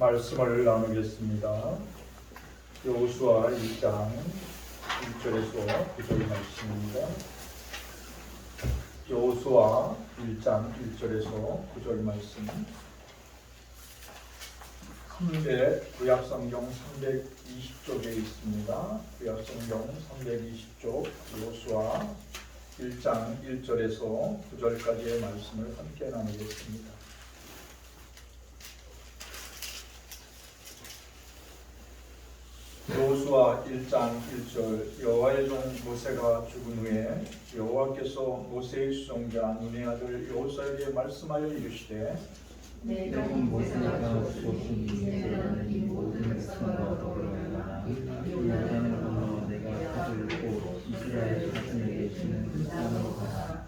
말씀을 나누겠습니다. 여호수아 1장 1절에서 9절 말씀입니다. 여호수아 1장 1절에서 9절 말씀. 구약성경 320쪽에 있습니다. 구약성경 320쪽 여호수아 1장 1절에서 9절까지의 말씀을 함께 나누겠습니다. 여호수아 1장 1절. 여호와의 종 모세가 죽은 후에 여호와께서 모세의 수종자 눈의 아들 여호수아에게 말씀하여 이르시되 내가 모세가 보시니 너는 이 모든 백성과 더불어라 요단을 건너 내가 가지고 이스라엘 자손에게 주는 그 땅으로 가라.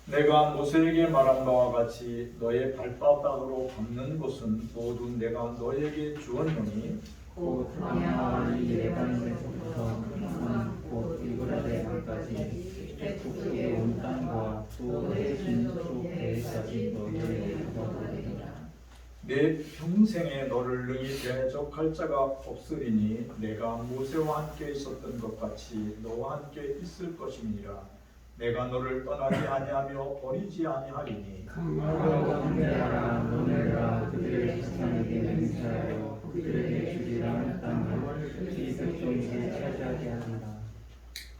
내가 모세에게 말한 바와 같이 너의 발바닥으로 밟는 곳은 모두 내가 너에게 주었노니 곧 아마와 레바논에서부터 곧 이그라데 강까지 북쪽의 온 땅과 또 내 진쪽 배까지 너희에게 거두리라. 내 평생에 너를 능히 대적할 자가 없으리니 내가 모세와 함께 있었던 것 같이 너와 함께 있을 것이니라. 내가 너를 떠나지 아니하며 버리지 아니하리니 강물과 함께하라. 너네가 그들의 자손에게 맹세하여 그들에게 주리라 할 땅을 이 백성에게 차지하게 하리라.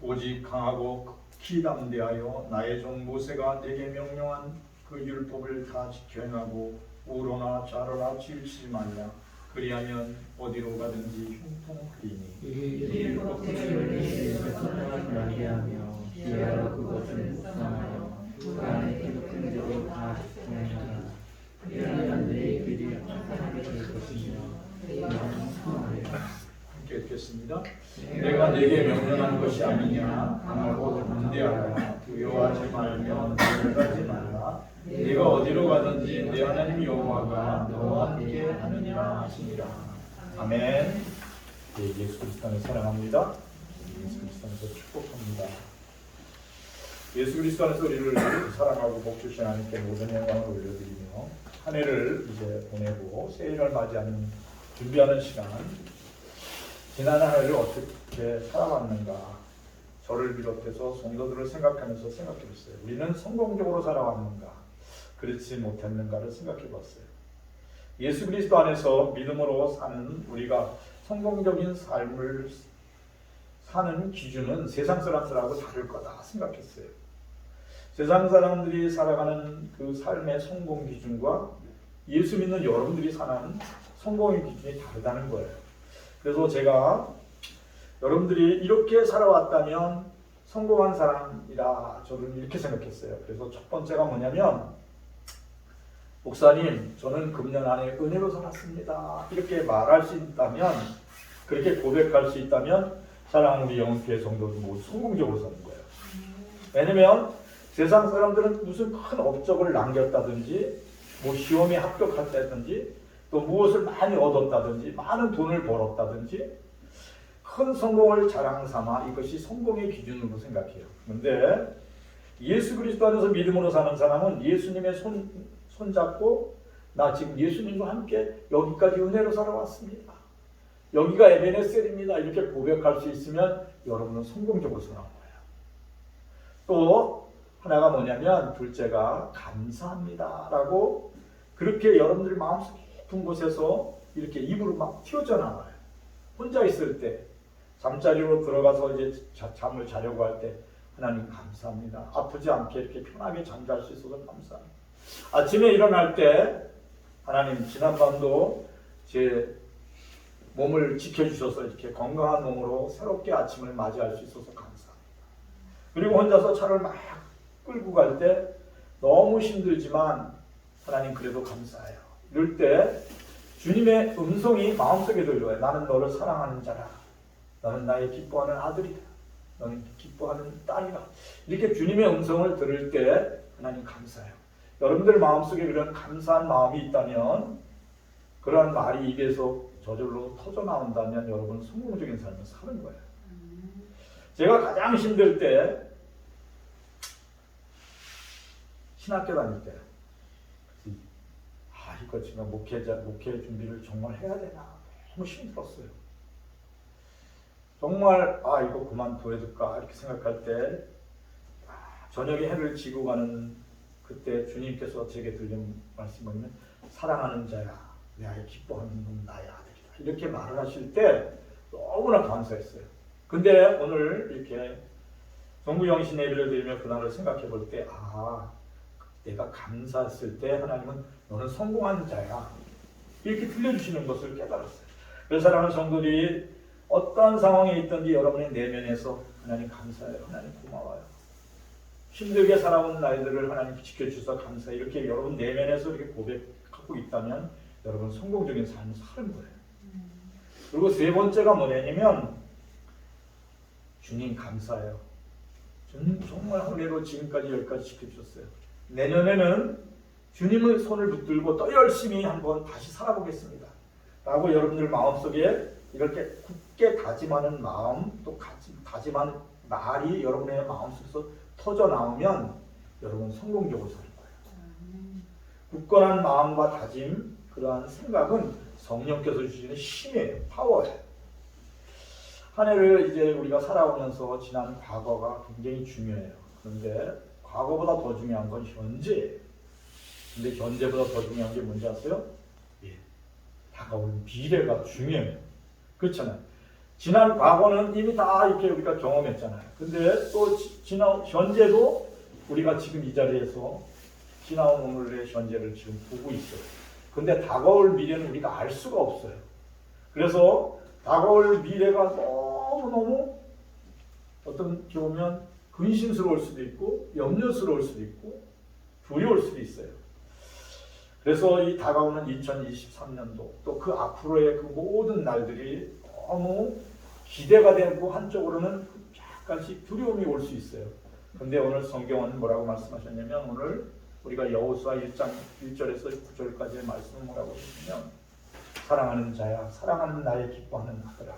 오직 강하고 극히 담대하여 나의 종 모세가 내게 명령한 그 율법을 다 지켜 행하고 우로나 좌로나 치우치지 말라. 그리하면 어디로 가든지 형통하리니 이 율법을 선택하지 말게 하며 기하여 그것을 묵상하여 그 안에 기록된 대로 다 지켜내라. 그리하면 내 길이 평안하게 될 것이며 내 마음이 평안하리라. 함께 읽겠습니다. 내가 네게 명령한 것이 아니냐. 강하고 담대하라. 두려워하지 말며 놀라지 말라. 네가 어디로 가든지 내 하나님 여호와가 너와 함께 하느니라 하시니라. 아멘. 네, 예수 그리스도 안에 사랑합니다. 예수 그리스도 안에서 축복합니다. 예수 그리스도 안에서 우리를 사랑하고 복주신 하나님께 모든 영광을 올려드리며 한 해를 이제 보내고 새해를 맞이하는 준비하는 시간, 지난 한 해를 어떻게 살아왔는가, 저를 비롯해서 성도들을 생각하면서 생각해봤어요. 우리는 성공적으로 살아왔는가, 그렇지 못했는가를 생각해봤어요. 예수 그리스도 안에서 믿음으로 사는 우리가 성공적인 삶을 사는 기준은 세상 사람들하고 다를 거다 생각했어요. 세상 사람들이 살아가는 그 삶의 성공 기준과 예수 믿는 여러분들이 사는 성공의 기준이 다르다는 거예요. 그래서 제가 여러분들이 이렇게 살아왔다면 성공한 사람이라 저는 이렇게 생각했어요. 그래서 첫 번째가 뭐냐면, 목사님 저는 금년 안에 은혜로 살았습니다, 이렇게 말할 수 있다면, 그렇게 고백할 수 있다면 사랑하는 우리 영혼교회 성도들 모두 성공적으로 사는 거예요. 왜냐면 세상 사람들은 무슨 큰 업적을 남겼다든지, 뭐 시험에 합격했다든지, 또 무엇을 많이 얻었다든지, 많은 돈을 벌었다든지, 큰 성공을 자랑 삼아 이것이 성공의 기준으로 생각해요. 그런데 예수 그리스도 안에서 믿음으로 사는 사람은 예수님의 손잡고 나 지금 예수님과 함께 여기까지 은혜로 살아왔습니다, 여기가 에베네셀입니다, 이렇게 고백할 수 있으면 여러분은 성공적으로 사는 거예요. 또 하나가 뭐냐면, 둘째가 감사합니다 라고 그렇게 여러분들 마음속 깊은 곳에서 이렇게 입으로 막 튀어져 나와요. 혼자 있을 때, 잠자리로 들어가서 이제 잠을 자려고 할 때 하나님 감사합니다, 아프지 않게 이렇게 편하게 잠잘 수 있어서 감사합니다. 아침에 일어날 때 하나님 지난밤도 제 몸을 지켜주셔서 이렇게 건강한 몸으로 새롭게 아침을 맞이할 수 있어서 감사합니다. 그리고 혼자서 차를 막 끌고 갈 때 너무 힘들지만 하나님 그래도 감사해요. 이럴 때 주님의 음성이 마음속에 들려와요. 나는 너를 사랑하는 자라. 너는 나의 기뻐하는 아들이다. 너는 기뻐하는 딸이다. 이렇게 주님의 음성을 들을 때 하나님 감사해요. 여러분들 마음속에 그런 감사한 마음이 있다면, 그러한 말이 입에서 저절로 터져 나온다면 여러분 성공적인 삶을 사는 거예요. 제가 가장 힘들 때, 신학교 다닐 때, 이거 지금 목회 준비를 정말 해야 되나 너무 힘들었어요. 정말 이거 그만둬야 될까 이렇게 생각할 때 저녁에 해를 지고 가는 그때 주님께서 제게 들린 말씀이 뭐냐면 사랑하는 자야 내 아이 기뻐하는 놈 나의 아들이다 이렇게 말을 하실 때 너무나 감사했어요. 근데 오늘 이렇게 정구영신 예배를 드리며 그날을 생각해 볼 때 내가 감사했을 때 하나님은 너는 성공한 자야 이렇게 들려주시는 것을 깨달았어요. 그래서 사랑하는 성도들이 어떠한 상황에 있든지 여러분의 내면에서 하나님 감사해요. 하나님 고마워요. 힘들게 살아온 날들을 하나님 지켜주셔서 감사해요. 이렇게 여러분 내면에서 이렇게 고백하고 있다면 여러분 성공적인 삶을 사는 거예요. 그리고 세 번째가 뭐냐면 주님 감사해요. 주님 정말 은혜로 지금까지 여기까지 지켜주셨어요. 내년에는 주님의 손을 붙들고 또 열심히 한번 다시 살아보겠습니다. 라고 여러분들 마음속에 이렇게 굳게 다짐하는 마음 또 다짐하는 말이 여러분의 마음속에서 터져 나오면 여러분 성공적으로 살 거예요. 굳건한 마음과 다짐 그러한 생각은 성령께서 주시는 힘이에요. 파워예요. 한 해를 이제 우리가 살아오면서 지난 과거가 굉장히 중요해요. 그런데 과거보다 더 중요한 건 현재예요. 근데 현재보다 더 중요한 게 뭔지 아세요? 다가올 미래가 중요해요. 그렇잖아요. 지난 과거는 이미 다 이렇게 우리가 경험했잖아요. 근데 또 현재도 우리가 지금 이 자리에서 지나온 오늘의 현재를 지금 보고 있어요. 근데 다가올 미래는 우리가 알 수가 없어요. 그래서 다가올 미래가 너무너무 어떻게 보면 근심스러울 수도 있고 염려스러울 수도 있고 두려울 수도 있어요. 그래서 이 다가오는 2023년도 또 그 앞으로의 그 모든 날들이 너무 기대가 되고 한쪽으로는 약간씩 두려움이 올 수 있어요. 근데 오늘 성경은 뭐라고 말씀하셨냐면 오늘 우리가 여호수아 1장 1절에서 9절까지의 말씀은 뭐라고 하시냐면 사랑하는 자야 사랑하는 나의 기뻐하는 아들아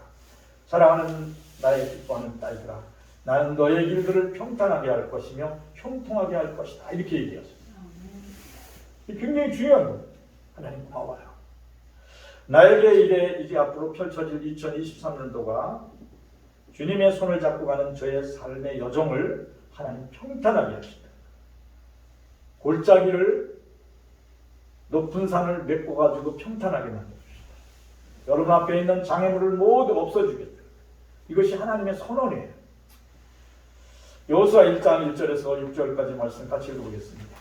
사랑하는 나의 기뻐하는 딸들아 나는 너의 길들을 평탄하게 할 것이며 형통하게 할 것이다 이렇게 얘기하셨어요. 이게 굉장히 중요한 거예요. 하나님 고마워요. 나에게 이제 앞으로 펼쳐질 2023년도가 주님의 손을 잡고 가는 저의 삶의 여정을 하나님 평탄하게 하신다. 골짜기를 높은 산을 메꿔 가지고 평탄하게 만들어주신다. 여러분 앞에 있는 장애물을 모두 없애주겠다. 이것이 하나님의 선언이에요. 여호수아 1장 1절에서 6절까지 말씀 같이 읽어보겠습니다.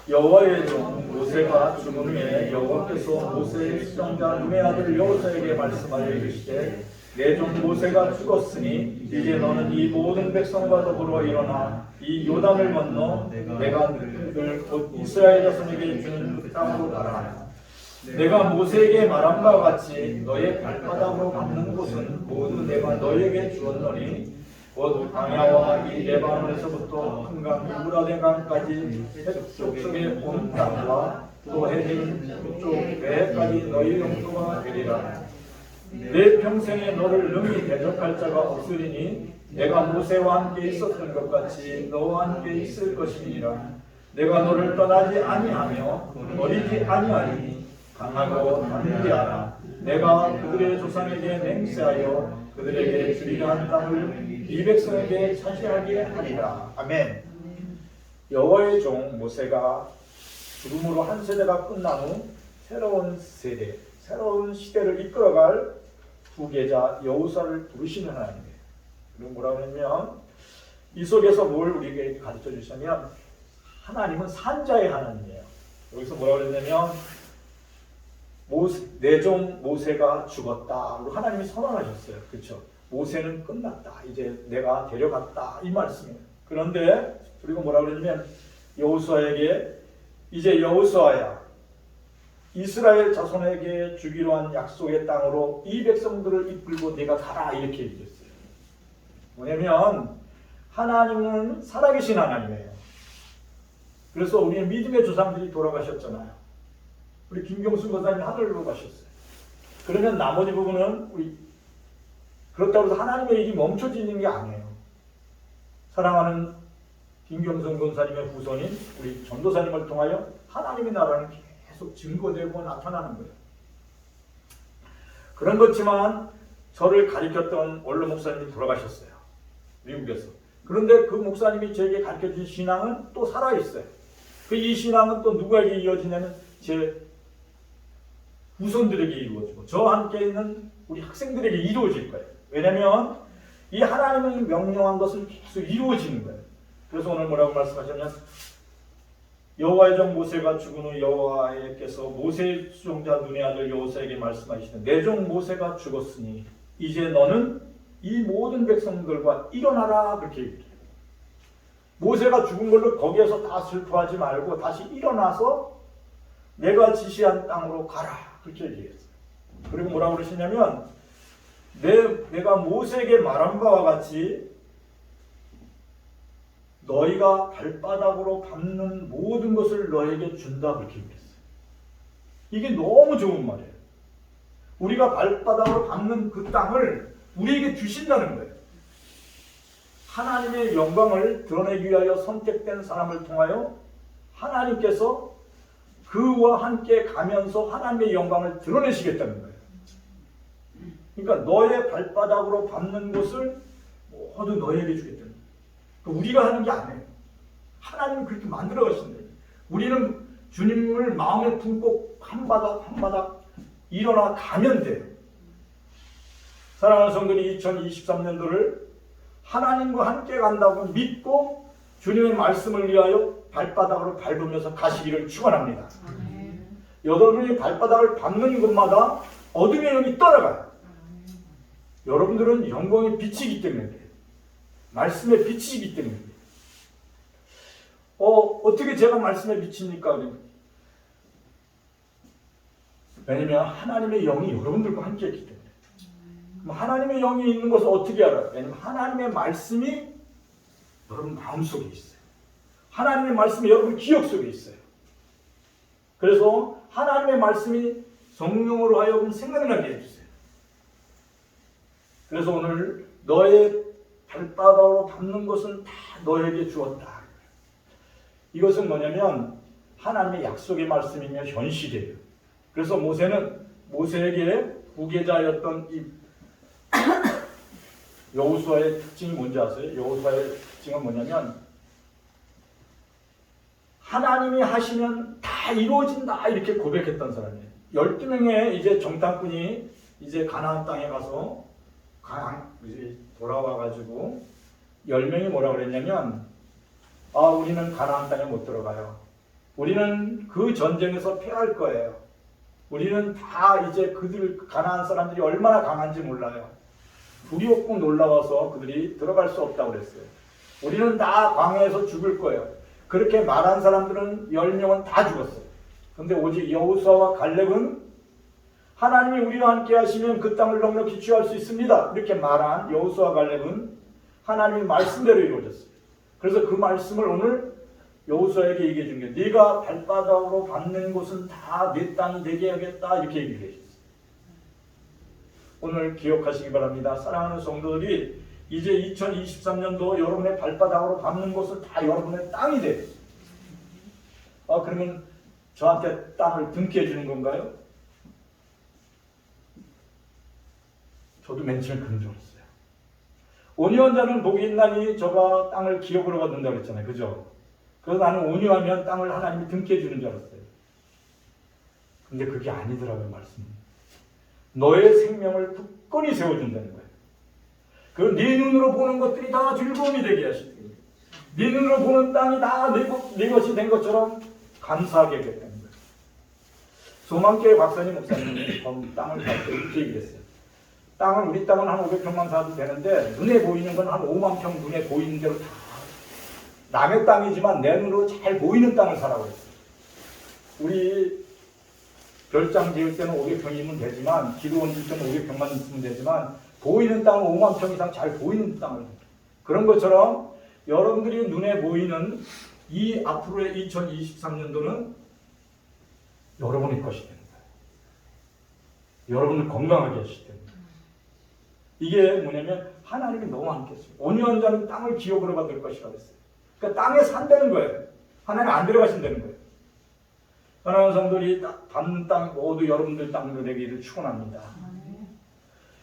여호와의 종 모세가 죽은 후에 여호와께서 모세의 수정자 눈의 아들 여호수아에게 말씀하여 이르시되 내 종 모세가 죽었으니 이제 너는 이 모든 백성과 더불어 일어나 이 요단을 건너 내가 너희를 곧 이스라엘 자손에게 주는 그 땅으로 가라. 내가 모세에게 말한 바와 같이 너의 발바닥으로 밟는 곳은 모두 내가 너에게 주었노니 곧 광야와 이 레바논에서부터 큰강 유브라데 강까지 북쪽의 온 땅과 또 해진 북쪽 외해까지 너희 영토가 되리라. 내 평생에 너를 능히 대적할 자가 없으리니 내가 모세와 함께 있었던 것 같이 너와 함께 있을 것이니라. 내가 너를 떠나지 아니하며 버리지 아니하리니 강하고 담대하라. 내가 그들의 조상에게 맹세하여 그들에게 주리라 한 땅을 이 백성에게 차지하게 하리라. 아멘. 여호와의 종 모세가 죽음으로 한 세대가 끝난 후 새로운 세대, 새로운 시대를 이끌어갈 후계자 여호수아를 부르시는 하나님이에요. 그리고 뭐라고 하냐면 이 속에서 뭘 우리에게 가르쳐 주시냐면 하나님은 산자의 하나님이에요. 여기서 뭐라고 그랬냐면 내 종 모세가 죽었다. 그리고 하나님이 선언하셨어요. 그렇죠? 모세는 끝났다. 이제 내가 데려갔다. 이 말씀이에요. 그런데 그리고 뭐라고 그러냐면 여호수아에게 이제 여호수아야 이스라엘 자손에게 주기로 한 약속의 땅으로 이 백성들을 이끌고 내가 가라. 이렇게 얘기했어요. 뭐냐면 하나님은 살아계신 하나님이에요. 그래서 우리의 믿음의 조상들이 돌아가셨잖아요. 우리 김경수 권사님 하늘로 가셨어요. 그러면 나머지 부분은 우리 그렇다고 해서 하나님의 일이 멈춰지는 게 아니에요. 사랑하는 김경수 권사님의 후손인 우리 전도사님을 통하여 하나님의 나라는 계속 증거되고 나타나는 거예요. 그런 것지만 저를 가르쳤던 원로 목사님이 돌아가셨어요. 미국에서. 그런데 그 목사님이 저에게 가르쳐준 신앙은 또 살아있어요. 이 신앙은 또 누구에게 이어지냐면 제 후손들에게 이루어지고 저와 함께 있는 우리 학생들에게 이루어질 거예요. 왜냐하면 이 하나님이 명령한 것은 계속 이루어지는 거예요. 그래서 오늘 뭐라고 말씀하셨냐면 여호와의 종 모세가 죽은 후 여호와께서 모세의 수종자 눈의 아들 여호수아에게 말씀하시되 내 종 모세가 죽었으니 이제 너는 이 모든 백성들과 일어나라 그렇게 얘기해요. 모세가 죽은 걸로 거기에서 다 슬퍼하지 말고 다시 일어나서 내가 지시한 땅으로 가라 그렇게 얘기했어요. 그리고 뭐라고 그러시냐면 내가 모세에게 말한 바와 같이 너희가 발바닥으로 밟는 모든 것을 너에게 준다 그렇게 얘기했어요. 이게 너무 좋은 말이에요. 우리가 발바닥으로 밟는 그 땅을 우리에게 주신다는 거예요. 하나님의 영광을 드러내기 위하여 선택된 사람을 통하여 하나님께서 그와 함께 가면서 하나님의 영광을 드러내시겠다는 거예요. 그러니까 너의 발바닥으로 밟는 것을 모두 너에게 주겠다는 거예요. 우리가 하는 게 아니에요. 하나님은 그렇게 만들어 가신대요. 우리는 주님을 마음에 품고 한 바닥 한 바닥 일어나 가면 돼요. 사랑하는 성도들이 2023년도를 하나님과 함께 간다고 믿고 주님의 말씀을 위하여 발바닥으로 밟으면서 가시기를 축원합니다. 여러분이 발바닥을 밟는 곳마다 어둠의 영이 떠나가요. 여러분들은 영광의 빛이기 때문에 그래요. 말씀의 빛이기 때문에 그래요. 어떻게 제가 말씀의 빛입니까? 왜냐면 하나님의 영이 여러분들과 함께 했기 때문에. 그럼 하나님의 영이 있는 것을 어떻게 알아요? 왜냐면 하나님의 말씀이 여러분 마음속에 있어요. 하나님의 말씀이 여러분 기억 속에 있어요. 그래서 하나님의 말씀이 성령으로 하여금 생각나게 해주세요. 그래서 오늘 너의 발바닥으로 밟는 것은 다 너에게 주었다. 이것은 뭐냐면 하나님의 약속의 말씀이며 현실이에요. 그래서 모세에게 후계자였던 이 여호수아의 특징이 뭔지 아세요? 여호수아의 특징은 뭐냐면 하나님이 하시면 다 이루어진다 이렇게 고백했던 사람이에요. 12명의 이제 정탐꾼이 이제 가나안 땅에 가서 이제 돌아와가지고 10명이 뭐라 그랬냐면 우리는 가나안 땅에 못 들어가요. 우리는 그 전쟁에서 패할 거예요. 우리는 다 이제 가나안 사람들이 얼마나 강한지 몰라요. 두렵고 놀라워서 그들이 들어갈 수 없다고 그랬어요. 우리는 다 광야에서 죽을 거예요. 그렇게 말한 사람들은 10명은 다 죽었어요. 그런데 오직 여호수아와 갈렙은 하나님이 우리와 함께 하시면 그 땅을 넉넉히 취할 수 있습니다. 이렇게 말한 여호수아와 갈렙은 하나님의 말씀대로 이루어졌어요. 그래서 그 말씀을 오늘 여호수아에게 얘기해 준 게 네가 발바닥으로 밟는 곳은 다 내 땅이 되게 하겠다 이렇게 얘기를 해주셨어요. 오늘 기억하시기 바랍니다. 사랑하는 성도들이 이제 2023년도 여러분의 발바닥으로 밟는 곳은 다 여러분의 땅이 돼요. 그러면 저한테 땅을 등기해 주는 건가요? 저도 맨 처음에 그런 줄 알았어요. 온유한 복이 있나니 저가 땅을 기업으로 받는다고 했잖아요. 그죠? 그래서 나는 온유하면 땅을 하나님이 등기해 주는 줄 알았어요. 근데 그게 아니더라고요, 말씀이. 너의 생명을 굳건히 세워준다는 거예요. 그 네 눈으로 보는 것들이 다 즐거움이 되게 하시는 거예요. 네 눈으로 보는 땅이 다 네 것이 된 것처럼 감사하게 하겠다는 거예요. 소망교회 박사님 목사님이 땅을 살 때 이렇게 얘기했어요. 우리 땅은 한 500평만 사도 되는데 눈에 보이는 건 한 5만 평 눈에 보이는 대로 다 남의 땅이지만 내 눈으로 잘 보이는 땅을 사라고 했어요. 우리 별장 지을 때는 500평이면 되지만 기도 얹을 때는 500평만 있으면 되지만 보이는 땅은 5만 평 이상 잘 보이는 땅을 그런 것처럼 여러분들이 눈에 보이는 이 앞으로의 2023년도는 여러분의 것이 됩니다. 여러분을 건강하게 하실 됩니다. 이게 뭐냐면 하나님이 너무 함께 했어요. 온유한 자는 땅을 기업으로 받을 것이라고 했어요. 그러니까 땅에 산다는 거예요. 하나님 안 들어가신다는 거예요. 사랑하는 성도들이 밤땅 모두 여러분들 땅으로 되기를 축원합니다.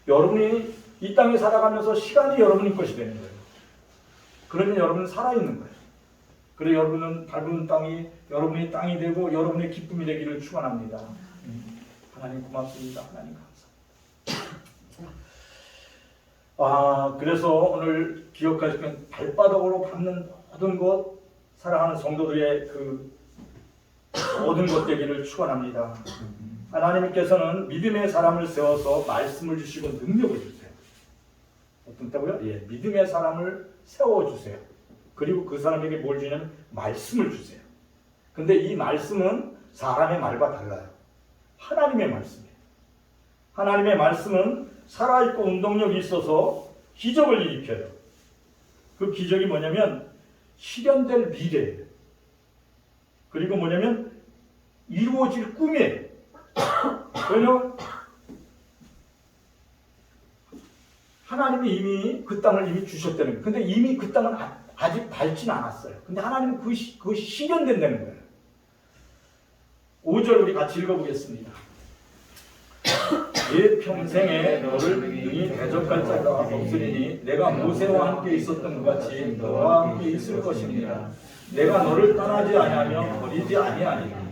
여러분이 이 땅에 살아가면서 시간이 여러분의 것이 되는 거예요. 그러면 여러분은 살아있는 거예요. 그래 여러분은 밟은 땅이 여러분의 땅이 되고 여러분의 기쁨이 되기를 축원합니다. 하나님 고맙습니다. 하나님 감사합니다. 그래서 오늘 기억하실 건 발바닥으로 밟는 모든 것 사랑하는 성도들의 그 모든 것 되기를 축원합니다. 하나님께서는 믿음의 사람을 세워서 말씀을 주시고 능력을 주세요. 어떻다고요? 예, 믿음의 사람을 세워주세요. 그리고 그 사람에게 뭘 주냐면 말씀을 주세요. 근데 이 말씀은 사람의 말과 달라요. 하나님의 말씀이에요. 하나님의 말씀은 살아있고 운동력이 있어서 기적을 일으켜요. 그 기적이 뭐냐면 실현될 미래예요. 그리고 뭐냐면 이루어질 꿈이에요. 왜냐면 하나님이 이미 그 땅을 이미 주셨다는 거예요. 근데 이미 그 땅은 아직 밟지는 않았어요. 근데 하나님은 그것이 실현된다는 거예요. 5절 우리 같이 읽어보겠습니다. 내 평생에 너를 능히 대적할 자가 없으리니 내가 모세와 함께 있었던 것 같이 너와 함께 있을 것입니다. 내가 너를 떠나지 아니하며 버리지 아니하리니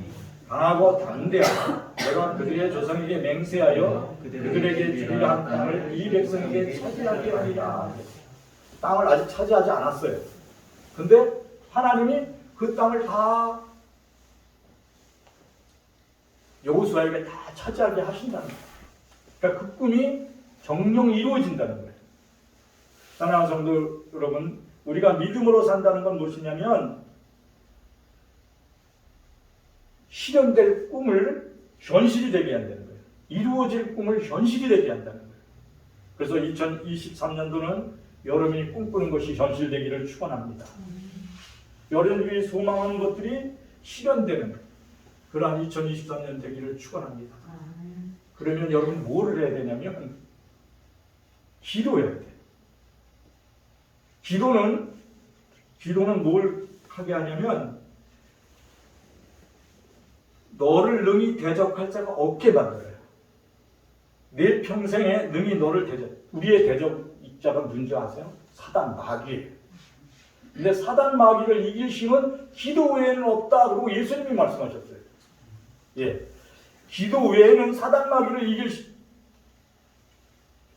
강하고 담대하라. 내가 그들의 조상에게 맹세하여 그들에게 주리라 한 땅을 이 백성에게 차지하게 하리라. 땅을 아직 차지하지 않았어요. 근데 하나님이 그 땅을 다 여호수아에게 다 차지하게 하신다는 거예요. 그러니까 그 꿈이 정령 이루어진다는 거예요. 사랑하는 성도 여러분, 우리가 믿음으로 산다는 건 무엇이냐면 실현될 꿈을 현실이 되게 한다는 거예요. 이루어질 꿈을 현실이 되게 한다는 거예요. 그래서 2023년도는 여러분이 꿈꾸는 것이 현실되기를 축원합니다. 여러분이 소망하는 것들이 실현되는 그러한 2023년 되기를 축원합니다. 그러면 여러분 뭐를 해야 되냐면 기도해야 돼요. 기도는 뭘 하게 하냐면 너를 능히 대적할 자가 없게 만들어요. 내 평생에 능히 너를 대적. 우리의 대적자가 누군지 아세요? 사단 마귀예요. 근데 사단 마귀를 이길 힘은 기도 외에는 없다. 그러고 예수님이 말씀하셨어요. 예, 기도 외에는 사단 마귀를 이길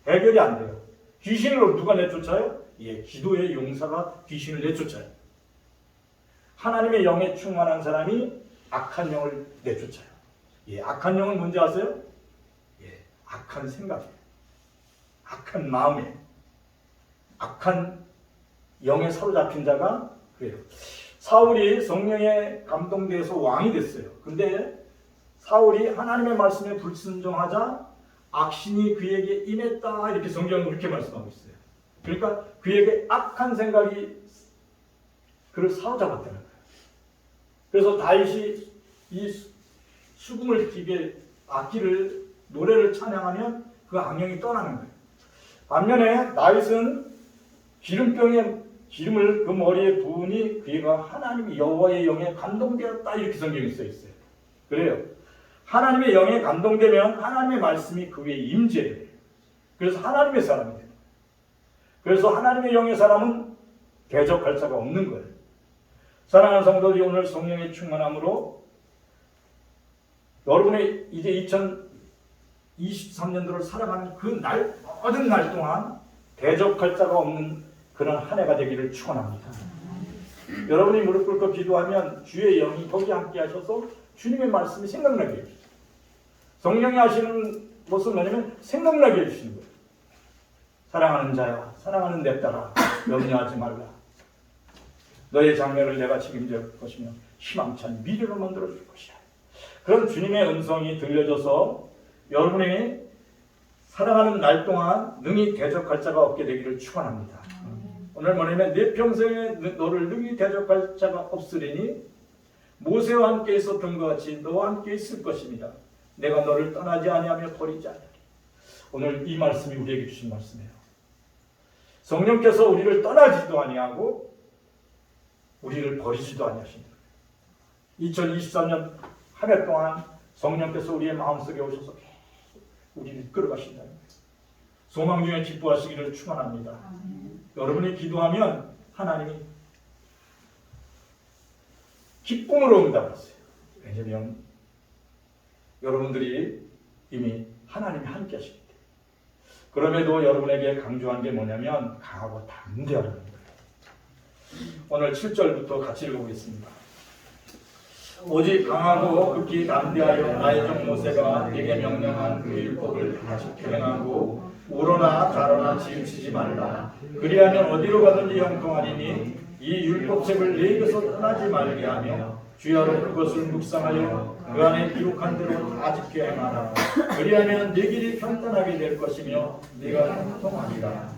해결이 안 돼요. 귀신을 누가 내쫓아요? 예, 기도의 용사가 귀신을 내쫓아요. 하나님의 영에 충만한 사람이 악한 영을 내쫓아요. 예, 악한 영은 뭔지 아세요? 예, 악한 생각에, 악한 마음에, 악한 영에 사로잡힌 자가 그래요. 사울이 성령에 감동돼서 왕이 됐어요. 근데 사울이 하나님의 말씀에 불순종하자 악신이 그에게 임했다. 이렇게 성경은 그렇게 말씀하고 있어요. 그러니까 그에게 악한 생각이 그를 사로잡았다는 거예요. 그래서 다윗이 이 수금을 기게 악기를 노래를 찬양하면 그 악령이 떠나는 거예요. 반면에 다윗은 기름병에 기름을 그 머리에 부으니 그가 하나님의 여호와의 영에 감동되었다. 이렇게 성경에 써 있어요. 그래요. 하나님의 영에 감동되면 하나님의 말씀이 그 위에 임재해요. 그래서 하나님의 사람이 돼요. 그래서 하나님의 영의 사람은 대적할 자가 없는 거예요. 사랑하는 성도들이 오늘 성령의 충만함으로 여러분의 이제 2023년도를 살아가는 그 날, 모든 날 동안 대적할 자가 없는 그런 한 해가 되기를 축원합니다. 여러분이 무릎 꿇고 기도하면 주의 영이 거기 함께 하셔서 주님의 말씀이 생각나게 해주세요. 성령이 하시는 것은 뭐냐면 생각나게 해주시는 거예요. 사랑하는 자야, 사랑하는 내 딸아, 염려하지 말라. 너의 장래를 내가 책임질 것이며 희망찬 미래로 만들어줄 것이야. 그런 주님의 음성이 들려져서 여러분이 살아가는 날 동안 능히 대적할 자가 없게 되기를 축원합니다. 오늘 뭐냐면 내 평생에 너를 능히 대적할 자가 없으리니 모세와 함께 있었던 것 같이 너와 함께 있을 것입니다. 내가 너를 떠나지 아니하며 버리지 아니하리. 오늘 이 말씀이 우리에게 주신 말씀이에요. 성령께서 우리를 떠나지도 아니하고 우리를 버리지도 아니하신다. 2023년 한 해 동안 성령께서 우리의 마음속에 오셔서 우리를 이끌어가신다는 거예요. 소망 중에 기뻐하시기를 축원합니다. 여러분이 기도하면 하나님이 기쁨으로 응답하세요. 왜냐하면 여러분들이 이미 하나님이 함께 하시기 때문에. 그럼에도 여러분에게 강조한 게 뭐냐면 강하고 담대하라는 거예요. 오늘 7절부터 같이 읽어보겠습니다. 오직 강하고 극히 담대하여 나의 종 모세가 네게 명령한 그 율법을 다 지켜 행하고 우러나 가로나 치우치지 말라. 그리하면 어디로 가든지 형통하리니 이 율법책을 네 입에서 떠나지 말게 하며 주야로 그것을 묵상하여 그 안에 기록한 대로 다 지켜 행하라. 그리하면 네 길이 평탄하게 될 것이며 네가 형통하리라.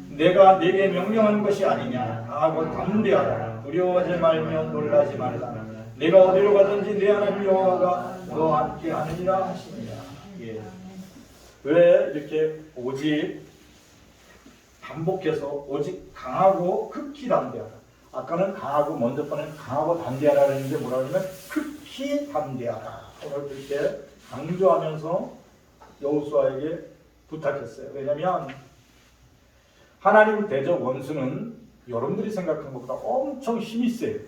내가 네게 명령한 것이 아니냐. 강하고 담대하라. 두려워하지 말며 놀라지 말라. 내가 어디로 가든지 내 하나님 여호와가 너와 함께 하느니라 하시니라. 예. 왜 이렇게 오직 반복해서 오직 강하고 극히 담대하라. 아까는 강하고 먼저 번에 강하고 담대하라 했는데 뭐라 그러면 극히 담대하라. 오늘 이렇게 강조하면서 여호수아에게 부탁했어요. 왜냐하면 하나님 대적 원수는 여러분들이 생각한 것보다 엄청 힘이 세요.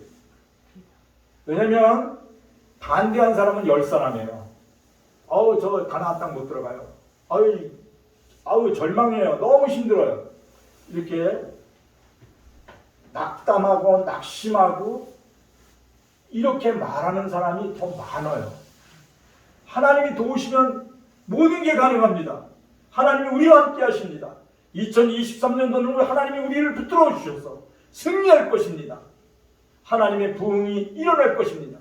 왜냐면 반대한 사람은 10사람이에요. 저 가나안 땅 못 들어가요. 절망해요. 너무 힘들어요. 이렇게 낙담하고 낙심하고 이렇게 말하는 사람이 더 많아요. 하나님이 도우시면 모든 게 가능합니다. 하나님이 우리와 함께 하십니다. 2023년도는 하나님이 우리를 붙들어 주셔서 승리할 것입니다. 하나님의 부흥이 일어날 것입니다.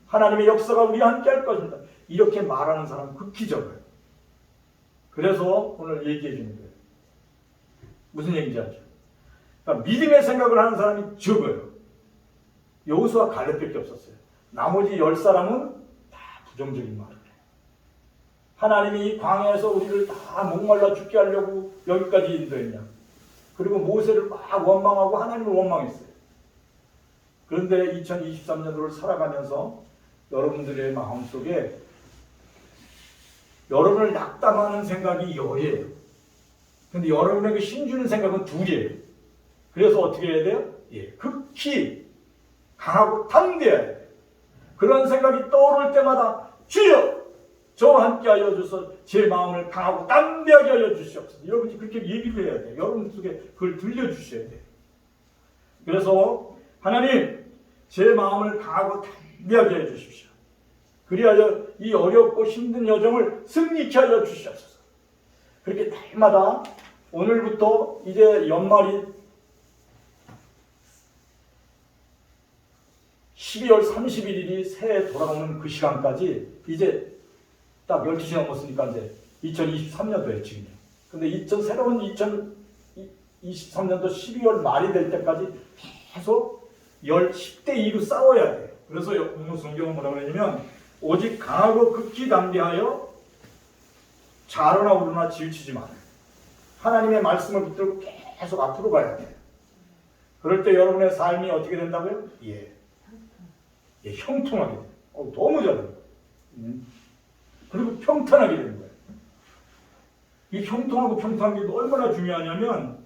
하나님의 역사가 우리와 함께 할 것입니다. 이렇게 말하는 사람은 극히 적어요. 그래서 오늘 얘기해 주는 거예요. 무슨 얘기인지 알죠? 그러니까 믿음의 생각을 하는 사람이 적어요. 여호수아 갈렙밖에 없었어요. 나머지 10사람은 다 부정적인 말을 해요. 하나님이 광야에서 우리를 다 목말라 죽게 하려고 여기까지 인도했냐. 그리고 모세를 막 원망하고 하나님을 원망했어요. 그런데 2023년도를 살아가면서 여러분들의 마음속에 여러분을 낙담하는 생각이 열이에요. 근데 여러분에게 힘주는 생각은 둘이에요. 그래서 어떻게 해야 돼요? 극히 강하고 담대해야 돼요. 그런 생각이 떠오를 때마다 주여! 저와 함께 하여 주셔서 제 마음을 강하고 담대하게 하여 주시옵소서. 여러분이 그렇게 얘기를 해야 돼요. 여러분 속에 그걸 들려주셔야 돼요. 그래서 하나님, 제 마음을 강하고 담대하게 해 주십시오. 그리하여 이 어렵고 힘든 여정을 승리케 하여 주시옵소서. 그렇게 날마다 오늘부터 이제 연말이 12월 31일이 새해 돌아오는 그 시간까지 이제 딱 12시 넘었으니까 이제 2023년도에 지금요. 근데 새로운 2023년도 12월 말이 될 때까지 계속 10대 2로 싸워야 돼요. 그래서 공무 성경은 뭐라고 그러냐면 오직 강하고 극히 담대하여 좌로나 우로나 치우치지 마라. 하나님의 말씀을 붙들고 계속 앞으로 가야 돼요. 그럴 때 여러분의 삶이 어떻게 된다고요? 형통하게 돼요. 너무 잘해요. 그리고 평탄하게 되는 거예요. 이 형통하고 평탄한 게 얼마나 중요하냐면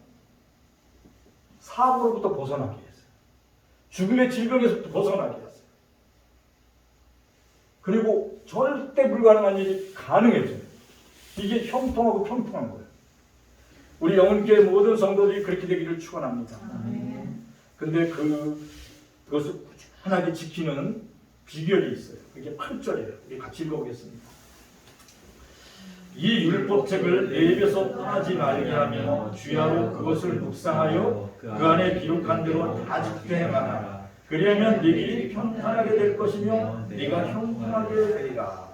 사고로부터 벗어나게 했어요. 죽음의 질병에서부터 벗어나게 했어요. 그리고 절대 불가능한 일이 가능해져요. 이게 형통하고 평통한 거예요. 우리 영혼교회 모든 성도들이 그렇게 되기를 축원합니다. 근데 그것을 꾸준하게 지키는 비결이 있어요. 그게 8절이에요. 우리 같이 읽어보겠습니다. 이 율법책을 내 입에서 떠나지 말게 하며 주야로 그것을 묵상하여 그 안에 기록한 대로 다 지켜 행하라. 그리하면 네 길이 평탄하게 될 것이며 네가 형통하게 되리라.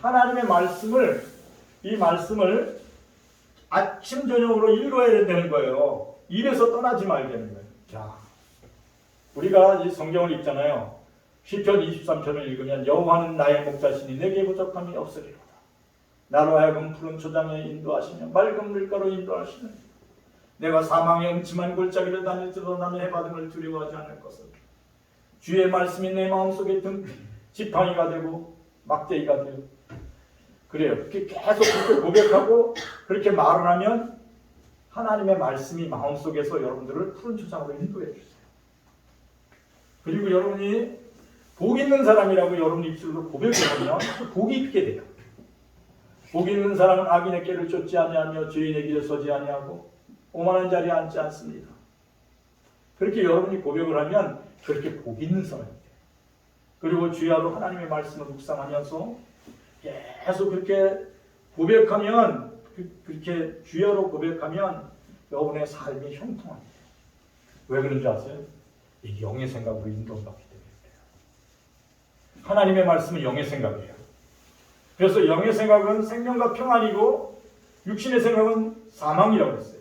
하나님의 이 말씀을 아침 저녁으로 읽어야 된다는 거예요. 입에서 떠나지 말자는 거예요. 자, 우리가 이 성경을 읽잖아요. 시편 23편을 읽으면 여호와는 나의 목자시니 내게 부족함이 없으리로다. 나로 하여금 푸른 초장에 인도하시며 맑은 물가로 인도하시는 내가 사망의 음침한 골짜기를 다닐지라도 나는 해바등을 두려워하지 않을 것을. 주의 말씀이 내 마음속에 지팡이가 되고 막대기가 되고 그래요. 이렇게 계속 그렇게 고백하고 그렇게 말을 하면 하나님의 말씀이 마음속에서 여러분들을 푸른 초장으로 인도해 주세요. 그리고 여러분이 복 있는 사람이라고 여러분 입술로 고백하면 복이 있게 돼요. 복 있는 사람은 악인의 길을 쫓지 아니하며 죄인의 길에 서지 아니하고 오만한 자리에 앉지 않습니다. 그렇게 여러분이 고백을 하면 그렇게 복 있는 사람이 돼요. 그리고 주야로 하나님의 말씀을 묵상하면서 계속 그렇게 고백하면 그렇게 주야로 고백하면 여러분의 삶이 형통합니다. 왜 그런지 아세요? 이 영의 생각으로 인도받기 때문에 그래요. 하나님의 말씀은 영의 생각이에요. 그래서 영의 생각은 생명과 평안이고 육신의 생각은 사망이라고 했어요.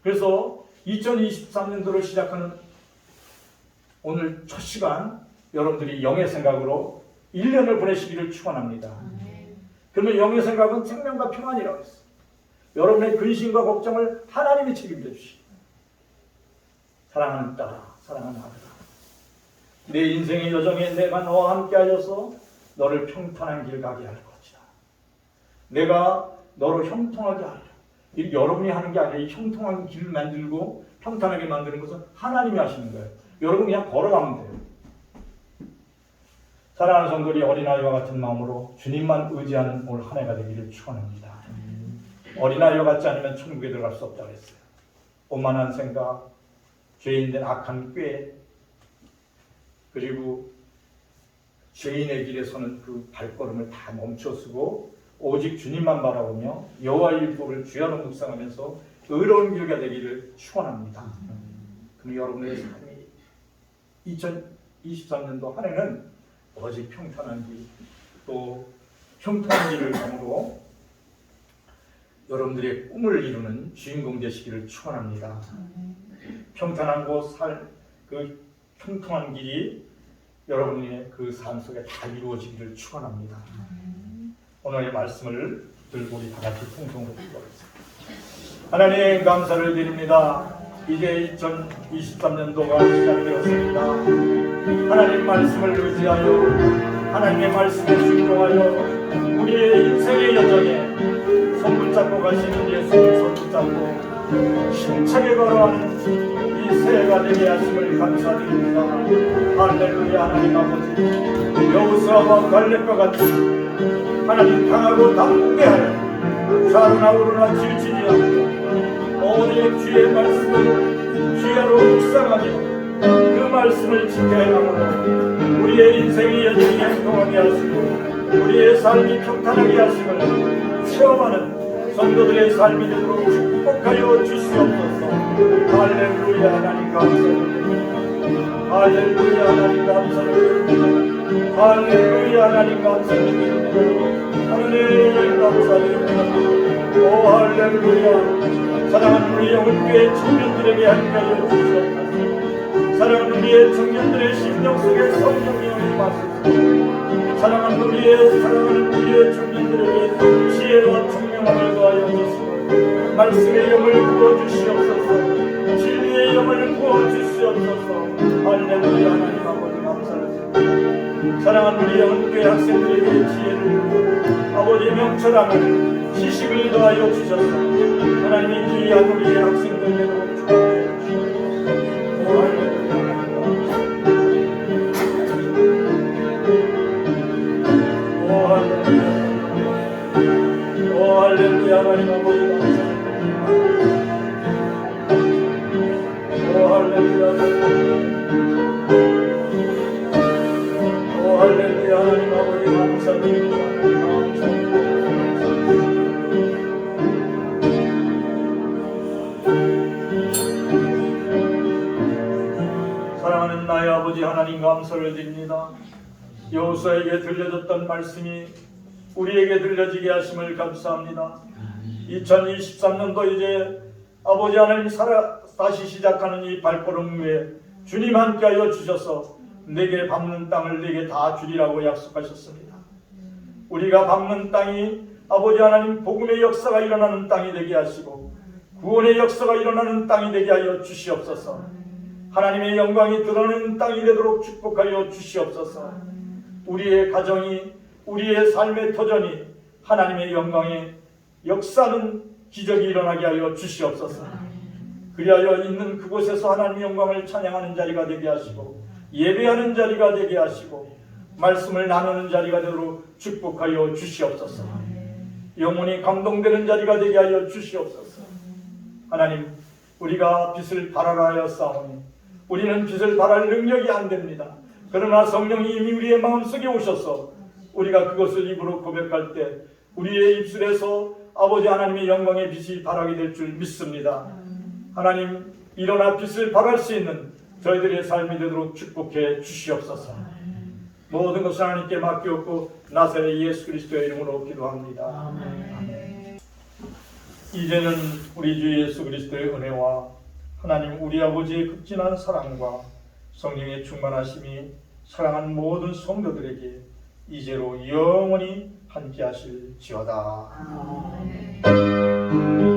그래서 2023년도를 시작하는 오늘 첫 시간 여러분들이 영의 생각으로 1년을 보내시기를 축원합니다. 그러면 영의 생각은 생명과 평안이라고 했어요. 여러분의 근심과 걱정을 하나님이 책임져 주십니다. 사랑하는 딸아, 사랑하는 아들아, 내 인생의 여정에 내가 너와 함께 하여서 너를 평탄한 길 가게 할 것이다. 내가 너를 형통하게 하리라. 이 여러분이 하는 게 아니라 이 형통한 길을 만들고 평탄하게 만드는 것은 하나님이 하시는 거예요. 여러분 그냥 걸어가면 돼요. 사랑하는 성도들이 어린아이와 같은 마음으로 주님만 의지하는 올 한 해가 되기를 축원합니다. 어린아이와 같지 않으면 천국에 들어갈 수 없다고 했어요. 오만한 생각, 죄인된 악한 꾀, 그리고 죄인의 길에 서는 그 발걸음을 다 멈춰서고 오직 주님만 바라보며 여호와의 율법을 주야로 묵상하면서 의로운 길가 되기를 축원합니다. 그럼 여러분의 삶이 2023년도 한 해는 오직 평탄한 길, 또 형통한 길을 감으로 여러분들의 꿈을 이루는 주인공 되시기를 축원합니다. 평탄하고 그 형통한 길이 여러분의 그 삶 속에 다 이루어지기를 축원합니다. 오늘의 말씀을 들고 우리 다 같이 통성으로 기도하겠습니다. 하나님 감사를 드립니다. 이제 2023년도가 시작되었습니다. 하나님 말씀을 의지하여 하나님의 말씀에 순종하여 우리의 인생의 여정에 손붙잡고 가시는 예수님 손붙잡고 힘차게 걸어가는 이 새해가 되게 하심을 감사드립니다. 할렐루야. 하나님 아버지, 여호수아와 갈렙과 같이 하나님 강하고 담대게 하여 좌로나 우로나 치우치지 않고 오직 주의 말씀을 주야로 묵상하며 그 말씀을 지켜야 하므로 우리의 인생의 여정이 행동하게 하시고 우리의 삶이 평탄하게 하심을 체험하는 성도들의 삶이 되도록 축복하여 주시옵소서. 할렐루야. 하나님 감사드립니다. 할렐루야. 하나님 감사드립니다. 할렐루야. 하나님 감사드립니다. 하나님 감사드립니다. 오 할렐루야. 사랑하는 우리 영혼교회 청년들에게 함께하여 주시옵소서. 사랑하는 우리의 청년들의 심령 속에 성령이 임하소서. 사랑하는 우리의 청년들에게 지혜와 청명함을 더하여 주시고 말씀의 영을 부어주시옵소서. 진리의 영을 부어주시옵소서. 할렐루야. 하나님 아버지 감사합니다. 사랑하는 우리 영혼교회 학생들에게 지혜를 아버지의 명철함을 지식을 더하여 주셔서 하나님이 귀한 우리의 학생들에게 축복해 주시옵소서. 오 할렐루야. 하나님 아버지 감사합니다. 오 할렐루야. 오 할렐루야. 하나님 아버지 감사드립니다. 사랑하는 나의 아버지 하나님 감사를 드립니다. 여호수아에게 들려졌던 말씀이 우리에게 들려지게 하심을 감사합니다. 2023년도 이제 아버지 하나님 다시 시작하는 이 발걸음 후에 주님 함께하여 주셔서 내게 밟는 땅을 내게 다 주리라고 약속하셨습니다. 우리가 밟는 땅이 아버지 하나님 복음의 역사가 일어나는 땅이 되게 하시고 구원의 역사가 일어나는 땅이 되게 하여 주시옵소서. 하나님의 영광이 드러나는 땅이 되도록 축복하여 주시옵소서. 우리의 가정이, 우리의 삶의 터전이 하나님의 영광의 역사는 기적이 일어나게 하여 주시옵소서. 그리하여 있는 그곳에서 하나님의 영광을 찬양하는 자리가 되게 하시고, 예배하는 자리가 되게 하시고, 말씀을 나누는 자리가 되도록 축복하여 주시옵소서. 영혼이 감동되는 자리가 되게 하여 주시옵소서. 하나님, 우리가 빛을 발하라 하여 싸우니 우리는 빛을 발할 능력이 안 됩니다. 그러나 성령이 이미 우리의 마음속에 오셔서 우리가 그것을 입으로 고백할 때 우리의 입술에서 아버지 하나님의 영광의 빛이 발하게 될 줄 믿습니다. 하나님, 일어나 빛을 발할 수 있는 저희들의 삶이 되도록 축복해 주시옵소서. 모든 것을 하나님께 맡기옵고 나사렛 예수 그리스도의 이름으로 기도합니다. 아멘. 이제는 우리 주 예수 그리스도의 은혜와 하나님 우리 아버지의 극진한 사랑과 성령의 충만하심이 사랑하는 모든 성도들에게 이제로 영원히 함께 하실지어다. 아멘.